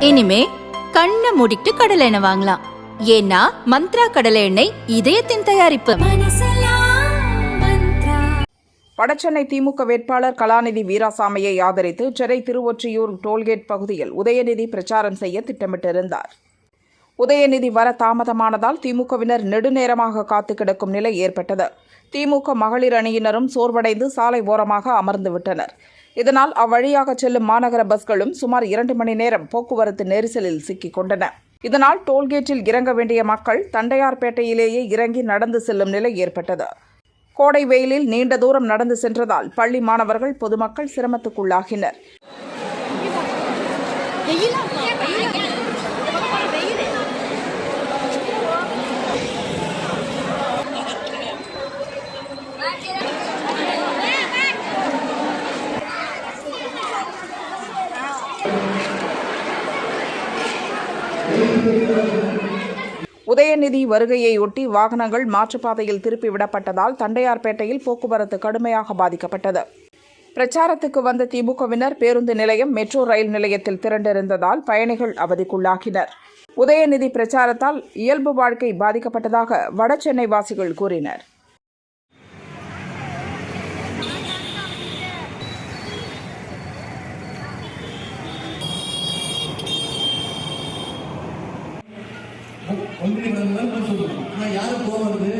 இனிமே கண்ணை மூடிட்டு கடலை எண்ணெய் வாங்கலாம். ஏன்னா மந்த்ரா கடலை எண்ணெய் இதயத்தின் தயாரிப்பு. வடசென்னை திமுக வேட்பாளர் கலாநிதி வீராசாமியை ஆதரித்து சென்னை திருவொற்றியூர் டோல்கேட் பகுதியில் உதயநிதி பிரச்சாரம் செய்ய திட்டமிட்டிருந்தார். உதயநிதி வர தாமதமானதால் திமுகவினர் நெடுநேரமாக காத்து கிடக்கும் நிலை ஏற்பட்டது. திமுக மகளிர் அணியினரும் சோர்வடைந்து சாலை ஓரமாக அமர்ந்துவிட்டனர். இதனால் அவ்வழியாக செல்லும் மாநகர பஸ்களும் சுமார் 2 மணி நேரம் போக்குவரத்து நெரிசலில் சிக்கிக் கொண்டன. இதனால் டோல்கேட்டில் இறங்க வேண்டிய மக்கள் தண்டையார்பேட்டையிலேயே இறங்கி நடந்து செல்லும் நிலை ஏற்பட்டது. கோடை வெயிலில் நீண்ட தூரம் நடந்து சென்றதால் பள்ளி மாணவர்கள் பொதுமக்கள் சிரமத்துக்குள்ளாகினர். உதயநிதி வருகையையொட்டி வாகனங்கள் மாற்றுப்பாதையில் திருப்பிவிடப்பட்டதால் தண்டையார்பேட்டையில் போக்குவரத்து கடுமையாக பாதிக்கப்பட்டது. பிரச்சாரத்துக்கு வந்த திமுகவினர் பேருந்து நிலையம், மெட்ரோ ரயில் நிலையத்தில் திரண்டிருந்ததால் பயணிகள் அவதிக்குள்ளாகினர். உதயநிதி பிரச்சாரத்தால் இயல்பு வாழ்க்கை பாதிக்கப்பட்டதாக வடசென்னை வாசிகள் கூறினர். யாரும் போகிறது